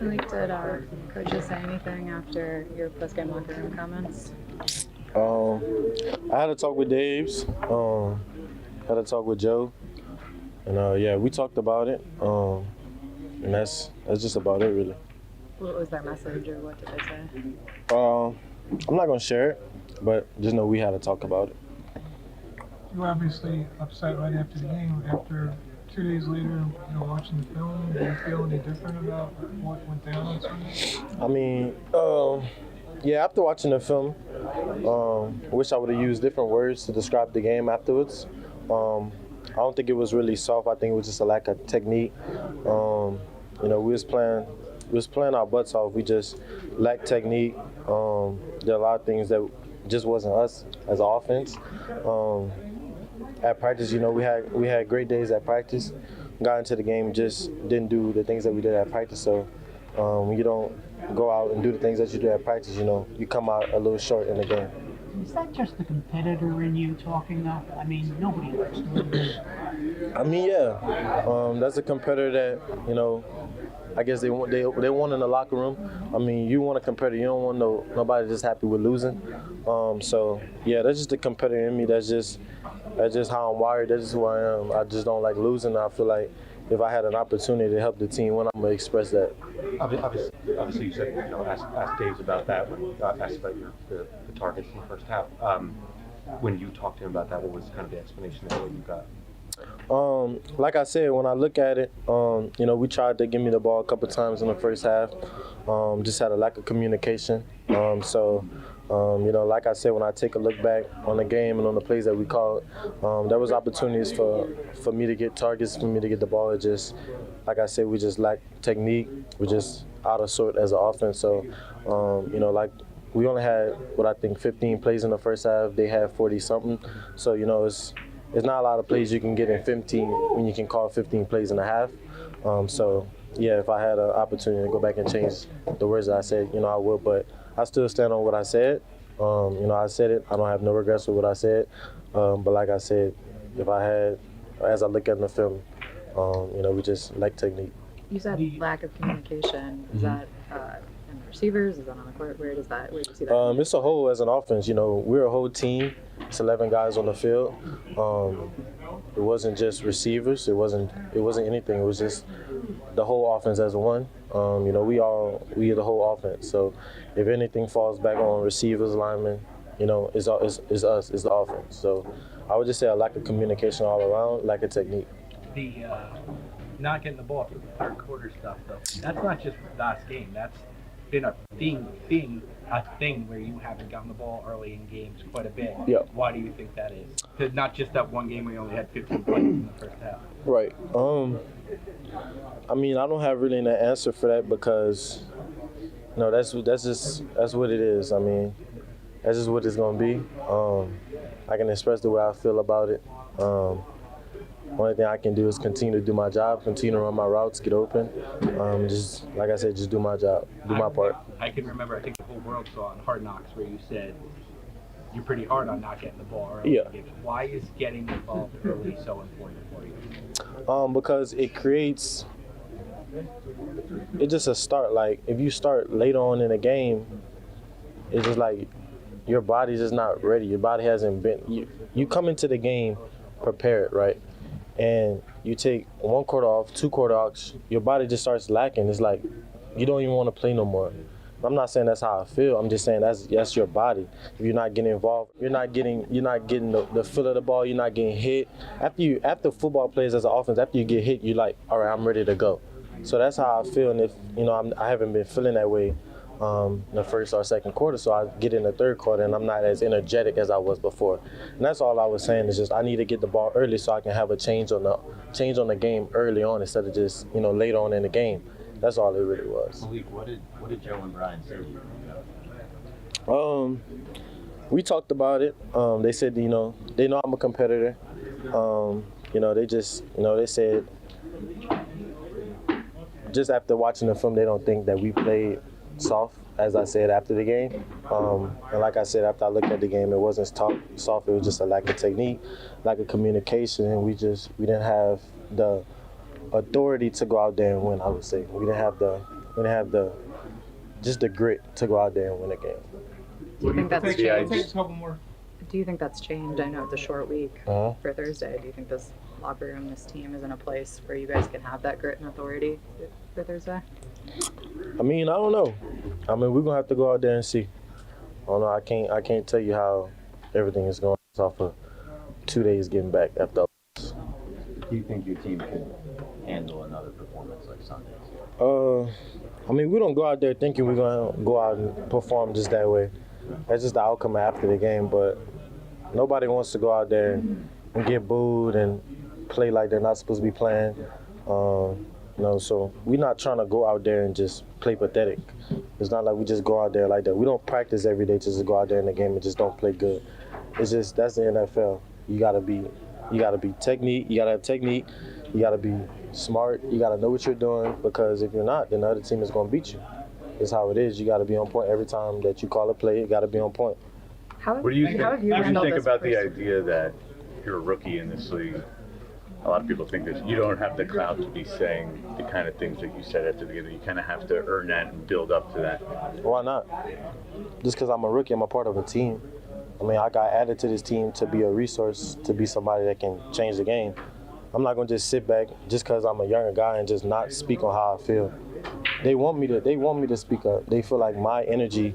Malik, did coaches say anything after your post-game locker room comments? Um, I had a talk with Dave's. Had a talk with Joe, and yeah, we talked about it. And that's just about it, really. What was their message, or what did they say? I'm not gonna share it, but just know we had to talk about it. You were obviously upset right after the game. After 2 days later, watching the film, do you feel any different about what went down on Sunday? I mean, yeah, after watching the film, I wish I would have used different words to describe the game afterwards. I don't think it was really soft. I think it was just a lack of technique. We was playing our butts off. We just lacked technique. There are a lot of things that just wasn't us as an offense. At practice, we had great days at practice. Got into the game, just didn't do the things that we did at practice. So when you don't go out and do the things that you do at practice, you come out a little short in the game. Is that just the competitor in you talking though? I mean, nobody likes to lose. I mean, yeah, that's a competitor that I guess they want in the locker room. I mean, you want a competitor. You don't want nobody just happy with losing. So yeah, that's just the competitor in me. That's just how I'm wired. That's just who I am. I just don't like losing. I feel like if I had an opportunity to help the team win, I'm gonna express that. Obviously, you said ask Dave's about that when asked about the targets in the first half. When you talked to him about that, what was kind of the explanation that you got? Like I said, when I look at it, we tried to give me the ball a couple times in the first half. Just had a lack of communication. Like I said, when I take a look back on the game and on the plays that we called, there was opportunities for me to get targets, for me to get the ball. It just, like I said, we just lack technique. We're just out of sort as an offense. So, we only had, 15 plays in the first half. They had 40-something. So, it's not a lot of plays you can get in 15 when you can call 15 plays in a half. Yeah, if I had an opportunity to go back and change the words that I said, I would. But I still stand on what I said. I said it. I don't have no regrets with what I said. But like I said, if I had, as I look at the film, we just lack technique. You said lack of communication. Is that in the receivers? Is that on the court? Where do you see that? It's a whole as an offense. We're a whole team. It's 11 guys on the field. It wasn't just receivers. It wasn't anything. It was just the whole offense as one. We are the whole offense. So if anything falls back on receivers, linemen, it's us. It's the offense. So I would just say a lack of communication all around, lack of technique. The not getting the ball for the third quarter stuff, though, that's not just last game. That's been a thing where you haven't gotten the ball early in games quite a bit. Yeah. Why do you think that is? 'Cause not just that one game where you only had 15 points in the first half. Right. I mean, I don't have really an answer for that because, that's what it is. I mean, that's just what it's gonna be. I can express the way I feel about it. Only thing I can do is continue to do my job, continue to run my routes, get open. Just like I said, just do my job, do my part. I can remember, I think the whole world saw on Hard Knocks where you said you're pretty hard on not getting the ball early. Yeah. Why is getting involved early so important for you? Because it's just a start. Like if you start late on in a game, it's just like your body's just not ready. Your body hasn't been. You come into the game prepared, right? And you take 1 quarter off, 2 quarter offs, your body just starts lacking. It's like you don't even want to play no more. I'm not saying that's how I feel. I'm just saying that's your body. If you're not getting involved, you're not getting the feel of the ball. You're not getting hit. After football players as an offense, after you get hit, you're like, all right, I'm ready to go. So that's how I feel. And if I haven't been feeling that way in the first or second quarter, so I get in the third quarter and I'm not as energetic as I was before. And that's all I was saying is just I need to get the ball early so I can have a change on the game early on instead of just later on in the game. That's all it really was. Malik, what did Joe and Brian say to you? We talked about it. They said they know I'm a competitor. They just they said just after watching the film they don't think that we played soft, as I said after the game. And like I said, after I looked at the game, it wasn't soft. It was just a lack of technique, lack of communication, and we didn't have the authority to go out there and win. I would say we didn't have the when they have the grit to go out there and win a game. Do you think that's Take changed? a couple more. Do you think that's changed? I know it's a short week Uh-huh. for Thursday. Do you think this locker room, this team is in a place where you guys can have that grit and authority for Thursday? I mean, I don't know. I mean, we're gonna have to go out there and see. I don't know. I can't tell you how everything is going off of 2 days getting back after. Do you think your team can handle another performance like Sunday? I mean, we don't go out there thinking we're gonna go out and perform just that way. That's just the outcome after the game. But nobody wants to go out there and get booed and play like they're not supposed to be playing. So we're not trying to go out there and just play pathetic. It's not like we just go out there like that. We don't practice every day just to go out there in the game and just don't play good. It's just that's the NFL. You gotta be technique. You gotta have technique. You gotta be smart. You gotta know what you're doing, because if you're not, then the other team is gonna beat you. It's how it is. You gotta be on point every time that you call a play. You gotta be on point. What do you think? How have you What do you handled think this about the first- idea that you're a rookie in this league? A lot of people think that you don't have the clout to be saying the kind of things that you said at the beginning. You kind of have to earn that and build up to that. Why not? Just because I'm a rookie, I'm a part of a team. I mean, I got added to this team to be a resource, to be somebody that can change the game. I'm not gonna just sit back just because I'm a younger guy and just not speak on how I feel. They want me to speak up. They feel like my energy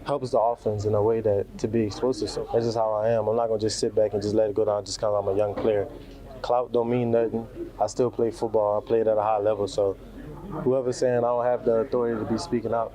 helps the offense in a way that to be explosive. So that's just how I am. I'm not gonna just sit back and just let it go down just because I'm a young player. Clout don't mean nothing. I still play football. I played at a high level. So whoever's saying I don't have the authority to be speaking out,